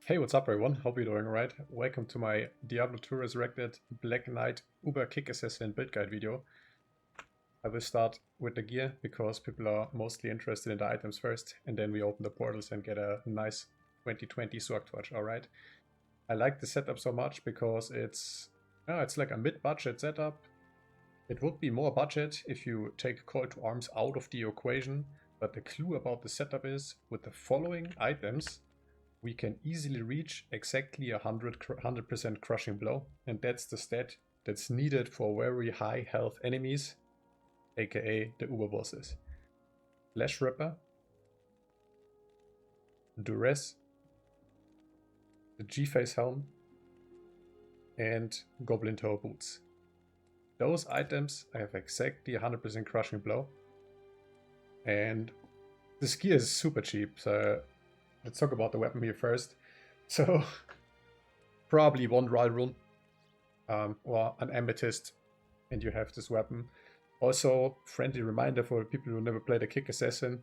Hey, what's up everyone? Hope you're doing alright. Welcome to my Diablo 2 Resurrected Black Knight Uber Kick Assassin build guide video. I will start with the gear because people are mostly interested in the items first, and then we open the portals and get a nice 2020 Sword Torch, alright? I like the setup so much because it's like a mid-budget setup. It would be more budget if you take Call to Arms out of the equation, but the clue about the setup is, with the following items, we can easily reach exactly 100% crushing blow, and that's the stat that's needed for very high health enemies, aka the Uber bosses. Flash Ripper, Duress, the G-Face Helm, and Goblin Toe Boots. Those items have exactly 100% crushing blow, and this gear is super cheap, so let's talk about the weapon here first. So, probably one dry rune or an amethyst, and you have this weapon. Also, friendly reminder for people who never played a kick assassin: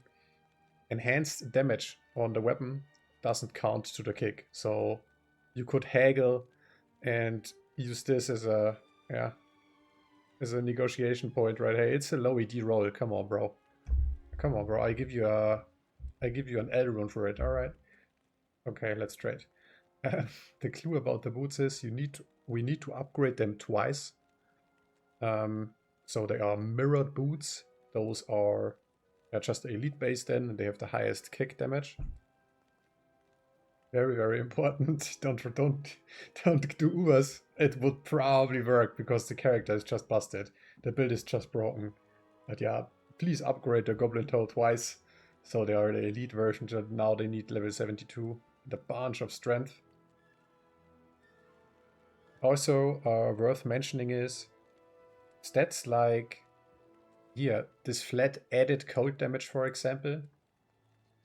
enhanced damage on the weapon doesn't count to the kick. So you could haggle and use this as a negotiation point, right? Hey, it's a low ED roll. Come on, bro. Come on, bro. I give you an L rune for it. All right. Okay, let's trade. The clue about the boots is we need to upgrade them twice. So they are mirrored boots. Those are just the elite base then, and they have the highest kick damage. Very, very important. Don't do Ubers. It would probably work because the character is just busted. The build is just broken. But yeah, please upgrade the Goblin Toe twice. So they are the elite version, and now they need level 72. The bunch of strength. Also worth mentioning is stats like here, this flat added cold damage, for example.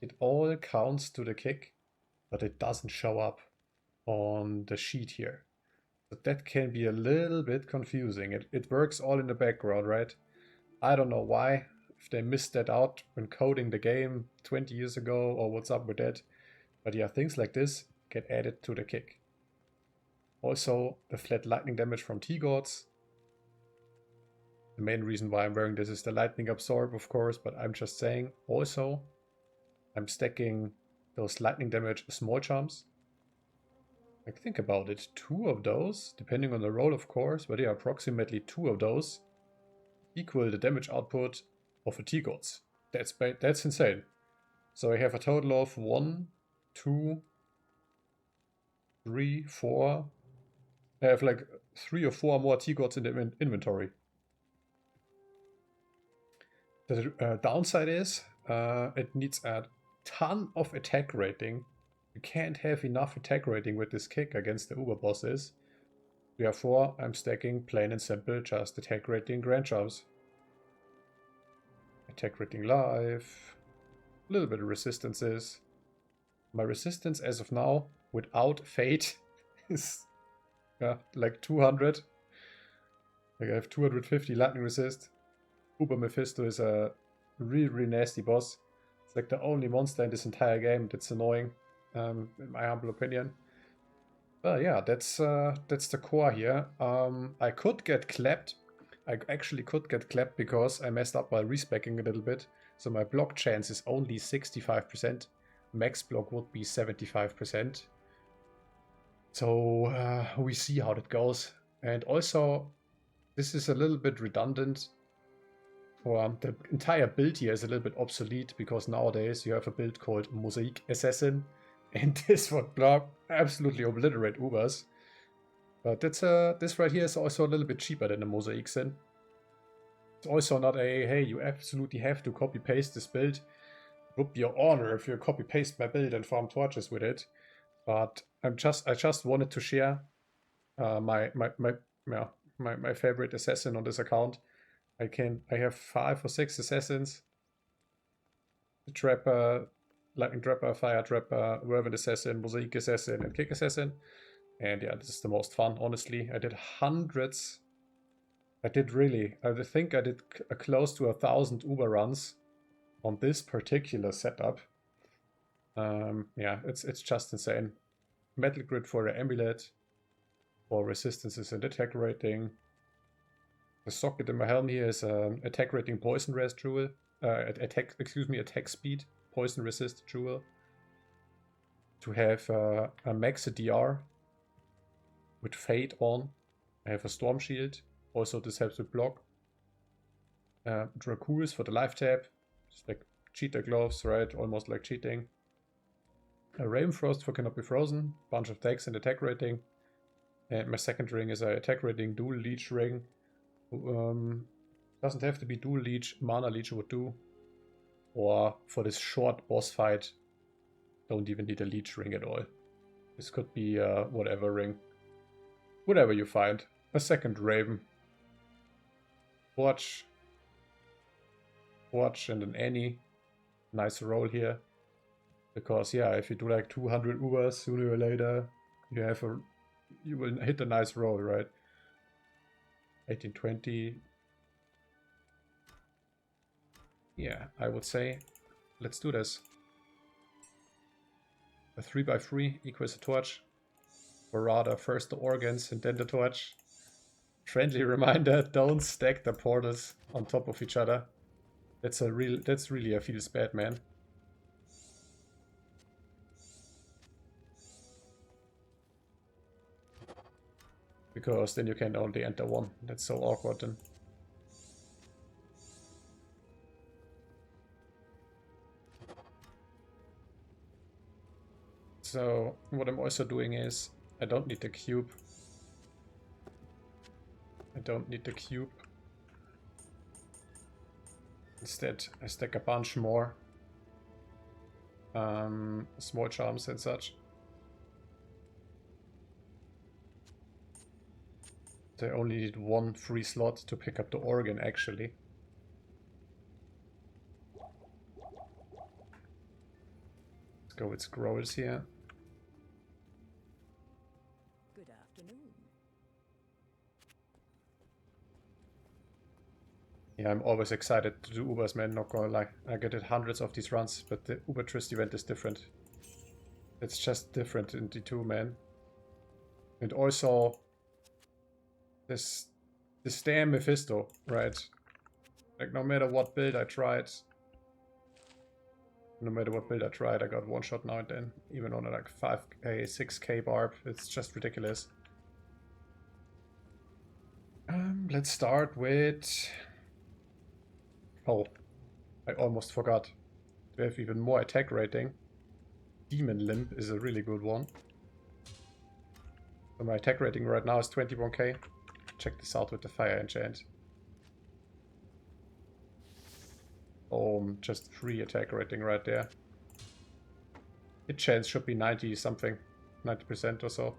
It all counts to the kick, but it doesn't show up on the sheet here. But that can be a little bit confusing. It works all in the background, right? I don't know why, if they missed that out when coding the game 20 years ago or what's up with that. But yeah, things like this get added to the kick. Also, the flat lightning damage from T-Gods. The main reason why I'm wearing this is the lightning absorb, of course, but I'm just saying. Also, I'm stacking those lightning damage small charms. Like, think about it. 2 of those, depending on the roll, of course, but yeah, approximately 2 of those equal the damage output of a T-Gods. That's insane. So I have a total of 1, 2, 3, 4. I have like 3 or 4 more T-Gods in the inventory. The downside is it needs a ton of attack rating. You can't have enough attack rating with this kick against the Uber bosses. Therefore, I'm stacking plain and simple just attack rating grand charms. Attack rating life, a little bit of resistances. My resistance as of now, without fate, is like 200. Like I have 250 lightning resist. Uber Mephisto is a really nasty boss. It's like the only monster in this entire game that's annoying, in my humble opinion. But yeah, that's the core here. I could get clapped. I actually could get clapped because I messed up while respeccing a little bit. So my block chance is only 65%. Max block would be 75%. So we see how that goes. And also, this is a little bit redundant. Or the entire build here is a little bit obsolete because nowadays you have a build called Mosaic Assassin, and this would block absolutely obliterate Ubers. But that's this right here is also a little bit cheaper than the Mosaic Sin. It's also not a hey, you absolutely have to copy paste this build. It would be an honor if you copy paste my build and farm torches with it. But I just wanted to share my favorite assassin on this account. I have 5 or 6 assassins. The Trapper, Lightning Trapper, Fire Trapper, Whirlwind Assassin, Mosaic Assassin, and Kick Assassin. And yeah, this is the most fun, honestly. I did hundreds. I think I did close to 1,000 Uber runs on this particular setup. Yeah, it's just insane. Metal Grid for the Amulet, for resistances and attack rating. The socket in my helm here is attack rating poison res jewel. Attack speed poison resist jewel. To have a max DR with fade on. I have a storm shield. Also this helps with block. Dracules for the life tab. Just like cheater gloves, right? Almost like cheating. A Ravenfrost for cannot be frozen. Bunch of decks and attack rating. And my second ring is a attack rating dual leech ring. Doesn't have to be dual leech. Mana leech would do. Or for this short boss fight, don't even need a leech ring at all. This could be whatever ring. Whatever you find. A second Raven. Watch. And an Annie. Nice roll here. Because yeah, if you do like 200 Ubers sooner or later, you will hit a nice roll, right? 1820. Yeah, I would say let's do this. A 3x3 equals a torch. Or rather, first the organs and then the torch. Friendly reminder, don't stack the portals on top of each other. That's really a feels bad, man. Because then you can only enter one. That's so awkward then. So what I'm also doing is I don't need the cube. Instead, I stack a bunch more small charms and such. I only need one free slot to pick up the organ, actually. Let's go with scrolls here. Good afternoon. Yeah, I'm always excited to do Ubers, man, not gonna lie. I get it hundreds of these runs, but the Ubertristram Event is different. It's just different in D2, man. And also, this damn Mephisto, right? Like, no matter what build I tried, I got one shot now and then. Even on a like 5k, 6k barb, it's just ridiculous. Let's start with... Oh, I almost forgot. We have even more attack rating. Demon Limb is a really good one. So my attack rating right now is 21k. Check this out with the fire enchant. Just 3 attack rating right there. Hit chance should be 90 something. 90% or so.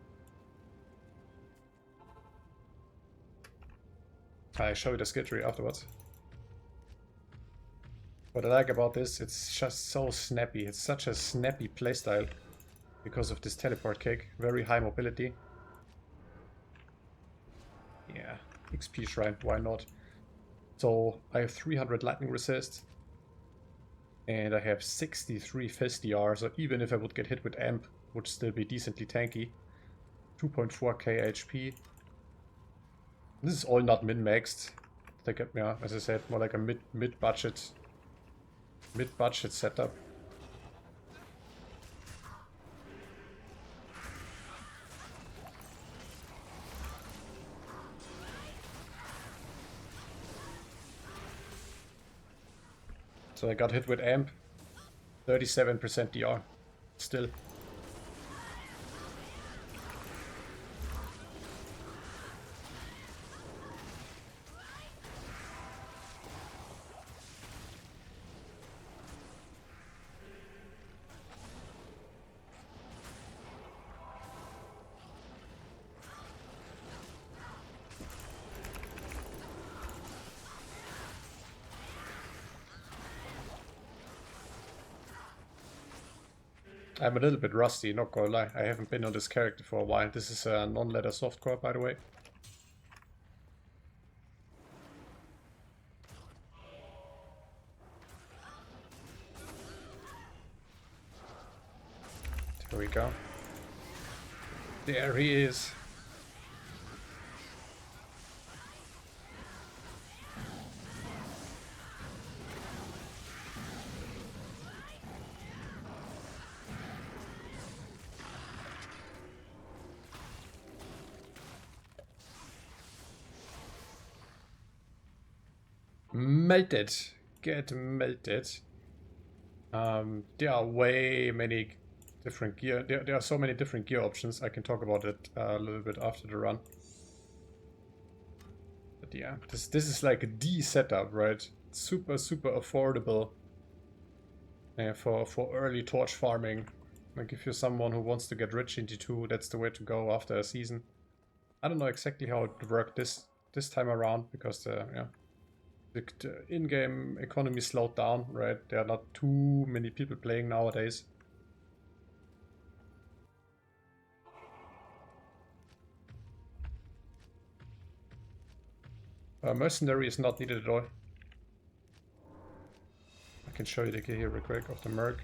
I show you the Skilltree afterwards. What I like about this, it's just so snappy. It's such a snappy playstyle because of this teleport kick. Very high mobility. Yeah, XP Shrine, why not? So I have 300 lightning resist. And I have 63 Fizz DR, so even if I would get hit with Amp, would still be decently tanky. 2.4k HP. This is all not min-maxed. Like, yeah, as I said, more like a mid-budget setup. So I got hit with Amp, 37% DR, still. I'm a little bit rusty, not gonna lie. I haven't been on this character for a while. This is a non-leather softcore, by the way. Here we go. There he is. Melted. Get melted. There are way many different gear. There are so many different gear options. I can talk about it a little bit after the run. But yeah, this is like a D setup, right? Super affordable for early torch farming. Like if you're someone who wants to get rich in D2, that's the way to go after a season. I don't know exactly how it worked this time around because the in-game economy slowed down, right? There are not too many people playing nowadays. Mercenary is not needed at all. I can show you the gear here real quick of the Merc.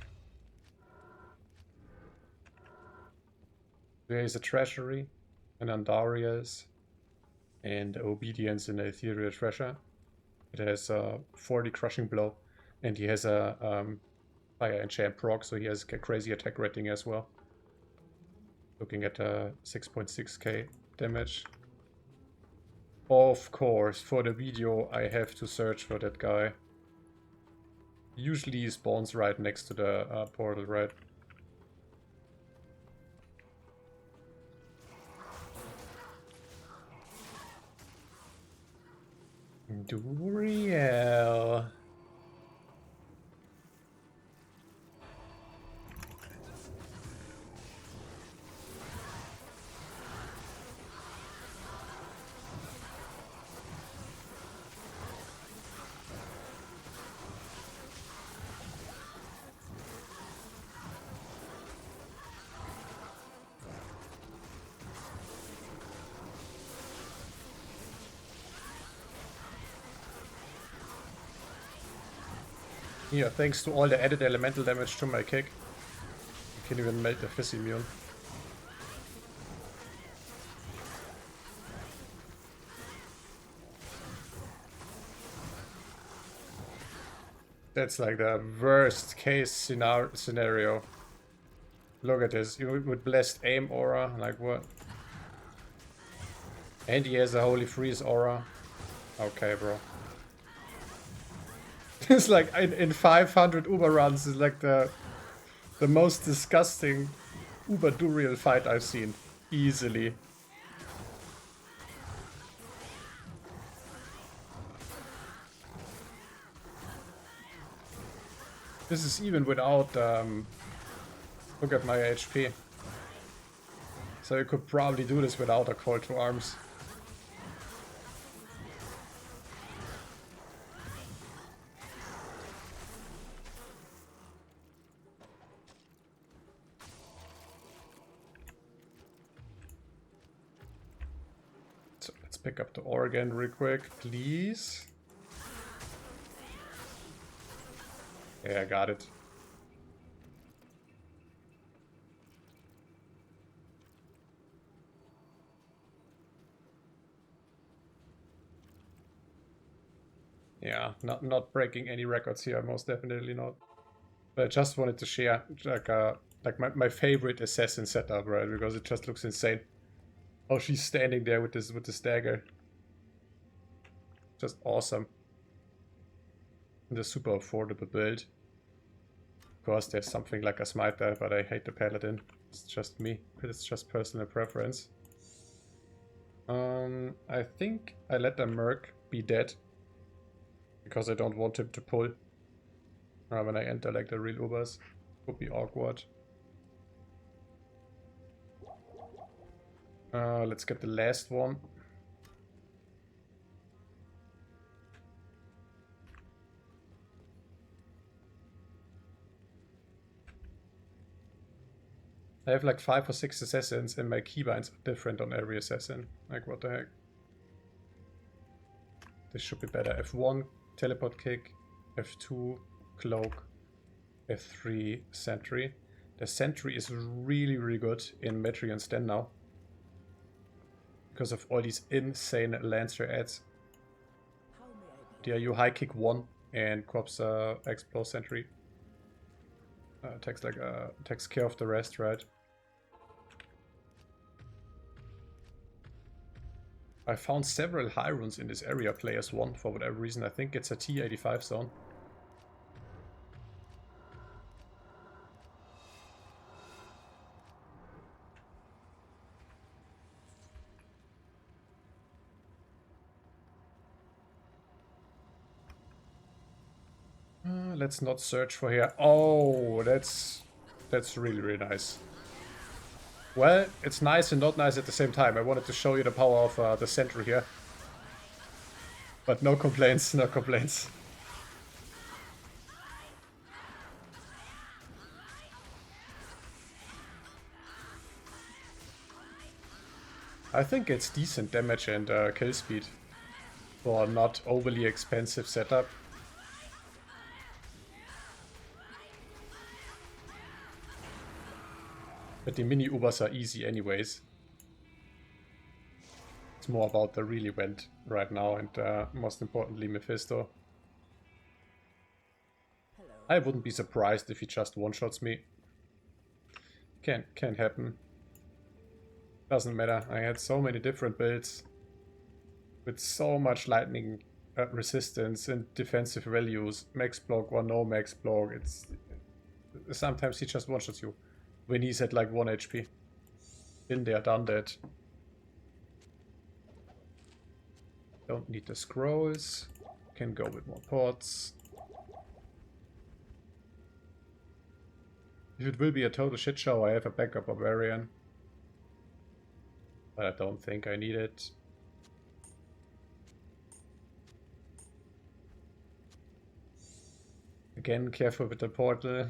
There is a treasury, an Andariel's, and obedience in the ethereal treasure. It has a 40 crushing blow, and he has a fire enchant proc, so he has a crazy attack rating as well. Looking at 6.6k damage. Of course, for the video I have to search for that guy. Usually he spawns right next to the portal, right? Duriel. Yeah, thanks to all the added elemental damage to my kick. I can even melt the fizz immune. That's like the worst case scenario. Look at this, you with blessed aim aura, like what? And he has a holy freeze aura. Okay, bro. It's like in 500 Uber runs is like the most disgusting Uber Duriel fight I've seen. Easily. This is even without look at my HP. So you could probably do this without a call to arms. So let's pick up the ore again real quick, please. Yeah, I got it. Yeah, not breaking any records here, most definitely not. But I just wanted to share like my favorite assassin setup, right? Because it just looks insane. Oh, she's standing there with this dagger. Just awesome. And a super affordable build. Of course, there's something like a smiter, but I hate the paladin. It's just me. It's just personal preference. I think I let the Merc be dead. Because I don't want him to pull. When I enter like the real Ubers. Would be awkward. Let's get the last one. I have like 5 or 6 assassins and my keybinds are different on every assassin. Like what the heck. This should be better. F1 teleport kick, F2 cloak, F3 sentry. The sentry is really good in Metri and Sten now. because of all these insane Lancer ads. How may I be? Yeah, you high kick 1 and Corpse Explore Sentry. Takes care of the rest, right? I found several high runes in this area players want for whatever reason. I think it's a T85 zone. Let's not search for here. Oh, that's really, really nice. Well, it's nice and not nice at the same time. I wanted to show you the power of the sentry here. But no complaints, no complaints. I think it's decent damage and kill speed for a not overly expensive setup. But the mini Ubers are easy anyways. It's more about the really went right now and most importantly Mephisto. Hello. I wouldn't be surprised if he just one-shots me. Can happen. Doesn't matter. I had so many different builds with so much lightning resistance and defensive values. Max block or no max block. It's sometimes he just one-shots you when he's at like 1 HP. Been there, done that. Don't need the scrolls. Can go with more pots. If it will be a total shit show, I have a backup Barbarian. But I don't think I need it. Again, careful with the portal.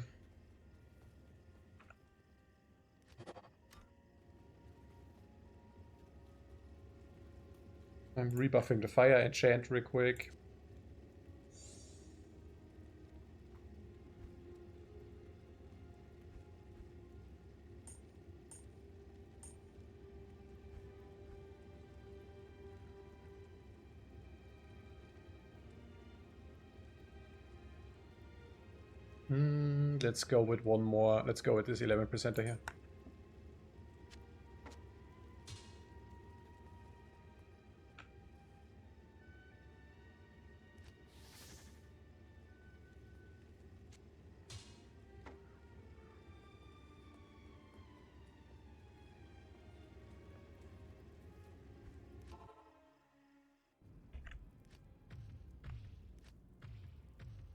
I'm rebuffing the fire enchant real quick. Let's go with one more. Let's go with this 11% here.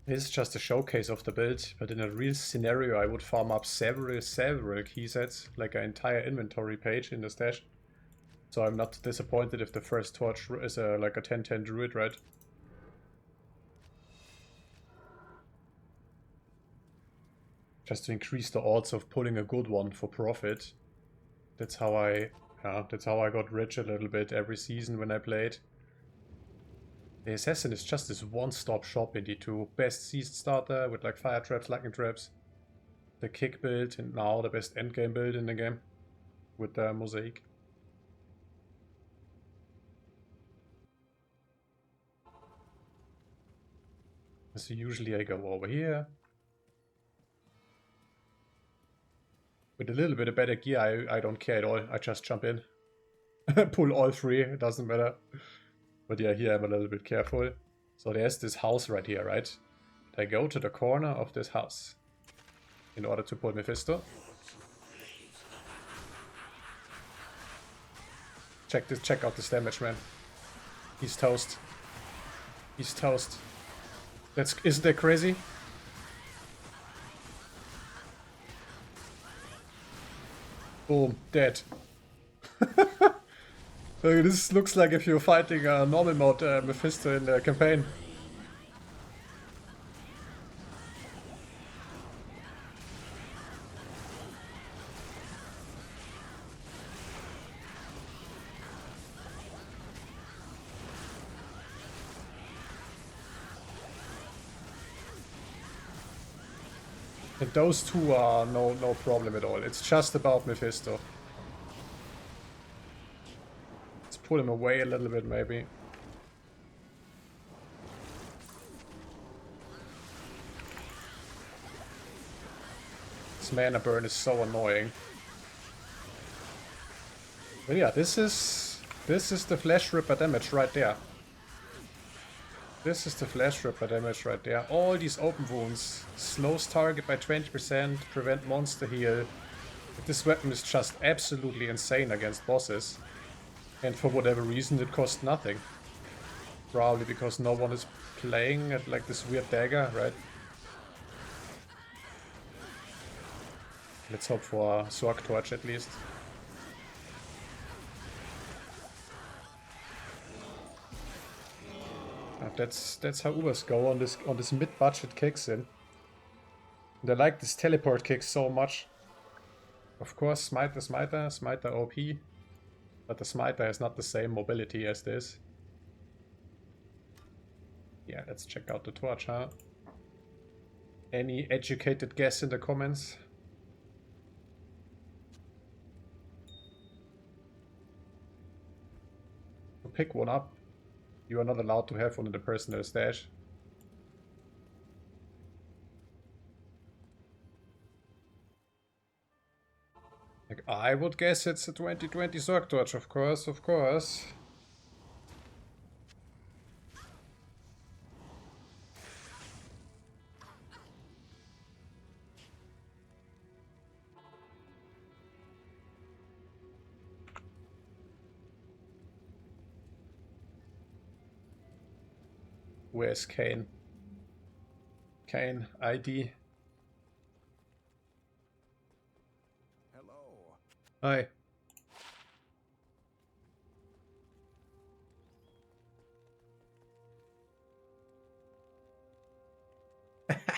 This is just a showcase of the build, but in a real scenario I would farm up several key sets, like an entire inventory page in the stash. So I'm not disappointed if the first torch is like a 10-10 druid, right? Just to increase the odds of pulling a good one for profit. That's how I got rich a little bit every season when I played. The Assassin is just this one-stop shop in D2. Best season starter with like fire traps, lightning traps. The kick build and now the best endgame build in the game. With the mosaic. So usually I go over here. With a little bit of better gear I don't care at all. I just jump in. Pull all three, it doesn't matter. But yeah, here I'm a little bit careful. So there's this house right here, right? I go to the corner of this house in order to pull Mephisto. Check out this damage, man. He's toast. He's toast. Isn't that crazy? Boom, dead. This looks like if you're fighting a normal mode Mephisto in the campaign. And those two are no problem at all. It's just about Mephisto. pull him away a little bit, maybe. This mana burn is so annoying. But yeah, this is the Flesh Ripper damage right there. This is the Flesh Ripper damage right there. All these open wounds. Slows target by 20%, prevent monster heal. This weapon is just absolutely insane against bosses. And for whatever reason it costs nothing. Probably because no one is playing at like this weird dagger, right? Let's hope for a Swag Torch at least. That's how Ubers go on this mid-budget Kicksin. And I like this teleport kick so much. Of course, Smiter OP, but the Smiter has not the same mobility as this. Yeah, let's check out the torch, huh? Any educated guess in the comments? Pick one up. You are not allowed to have one in the personal stash. Like, I would guess it's a 2020 Zerg Torch, of course, of course. Where's Kane? Kane, ID. Hello. Hi.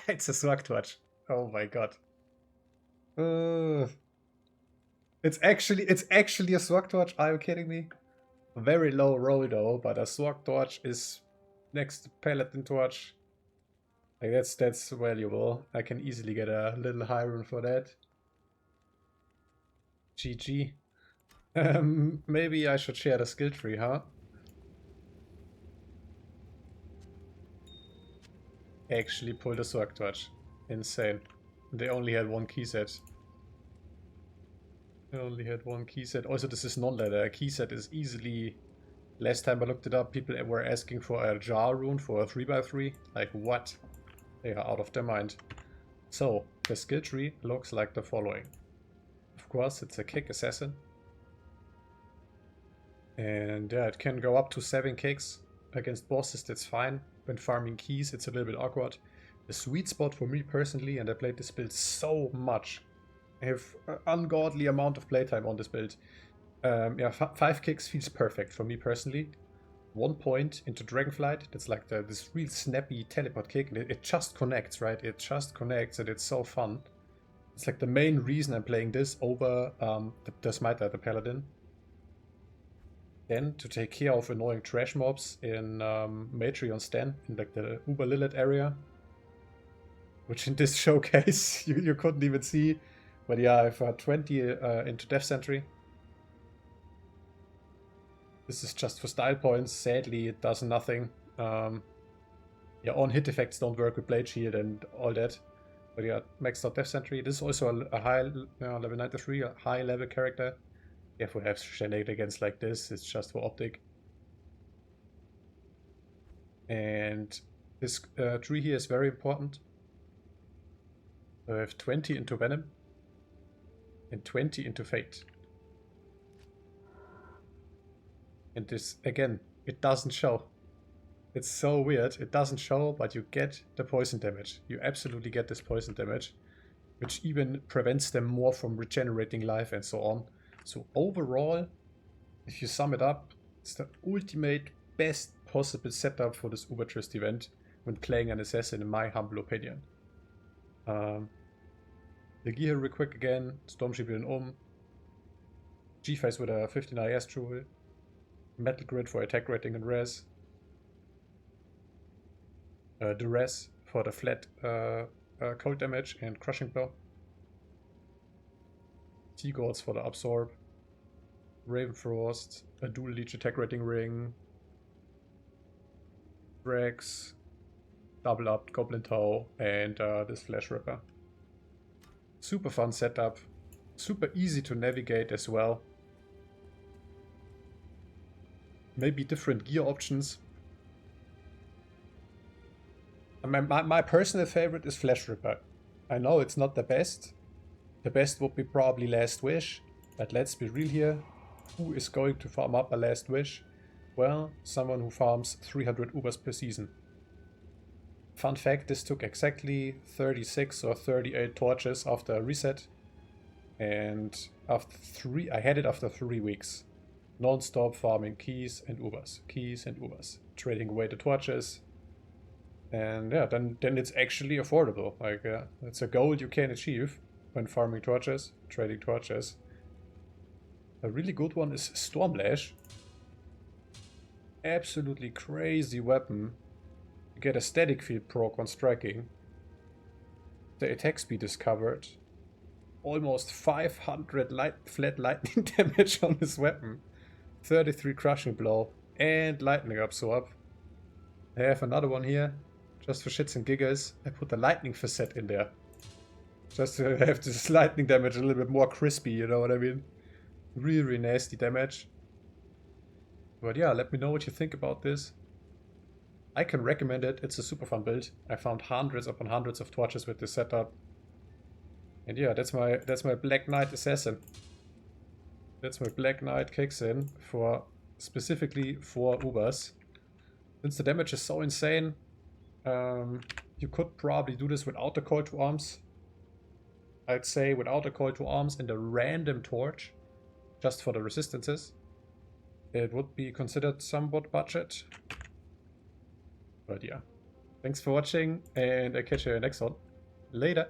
It's a Swag Torch. Oh my god. It's actually a Swag Torch. Are you kidding me? Very low roll though, but a Swag Torch is next to Paladin Torch. Like that's valuable. I can easily get a little high rune for that. GG. Maybe I should share the skill tree, huh? Actually pulled a Swag Torch. Insane. They only had one key set. They only had one key set. Also, this is non-leather. A key set is easily... Last time I looked it up, people were asking for a jar rune for a 3x3. Like, what? They are out of their mind. So, the skill tree looks like the following. Of course, it's a kick assassin. And yeah, it can go up to 7 kicks. Against bosses, that's fine. When farming keys, it's a little bit awkward. The sweet spot for me personally, and I played this build so much. I have an ungodly amount of playtime on this build. Yeah, 5 kicks feels perfect for me personally. 1 point into Dragonflight, that's like this real snappy teleport kick, and it just connects, right? It just connects, and it's so fun. It's like the main reason I'm playing this over the Smiter, the Paladin. Then, to take care of annoying trash mobs in Matreon Stan, in like the Uber Lilith area. Which in this showcase you couldn't even see. But yeah, I've 20 into Death Sentry. This is just for style points. Sadly, it does nothing. Yeah, on hit effects don't work with Blade Shield and all that. But yeah, maxed out Death Sentry. This is also a high level 93, a high level character. If we have shenanigans like this, it's just for optic. And this tree here is very important. So I have 20 into Venom and 20 into Fate. And this, again, it doesn't show. It's so weird. It doesn't show, but you get the poison damage. You absolutely get this poison damage, which even prevents them more from regenerating life and so on. So overall, if you sum it up, it's the ultimate best possible setup for this Ubertrist event when playing an assassin, in my humble opinion. The gear real quick again, Stormshield with an G-Face with a 15 IS tool, Metal Grid for attack rating and res, Duress for the flat cold damage and crushing blow, T-Gods for the absorb, Raven Frost, a dual leech Attackrating ring, Drax, double up Goblin Toe, and this Flash Ripper. Super fun setup, super easy to navigate as well. Maybe different gear options. My personal favorite is Flash Ripper. I know it's not the best. The best would be probably Last Wish, but let's be real here. Who is going to farm up a Last Wish? Well, someone who farms 300 Ubers per season. Fun fact, this took exactly 36 or 38 torches after a reset. And I had it after 3 weeks. Non-stop farming keys and Ubers, trading away the torches. And yeah, then it's actually affordable. Like, it's a goal you can achieve when farming torches, trading torches. A really good one is Stormlash. Absolutely crazy weapon. You get a static field proc on striking. The attack speed is covered. Almost 500 flat lightning damage on this weapon. 33 crushing blow and lightning absorb. I have another one here. Just for shits and giggles, I put the lightning facet in there. Just to have this lightning damage a little bit more crispy, you know what I mean? Really nasty damage. But yeah, let me know what you think about this. I can recommend it, it's a super fun build. I found hundreds upon hundreds of torches with this setup. And yeah, that's my Black Knight Assassin. That's my Black Knight Kicksin for specifically for Ubers. Since the damage is so insane, you could probably do this without the call to arms. I'd say without a call to arms and a random torch, just for the resistances. It would be considered somewhat budget. But yeah. Thanks for watching, and I catch you in the next one. Later.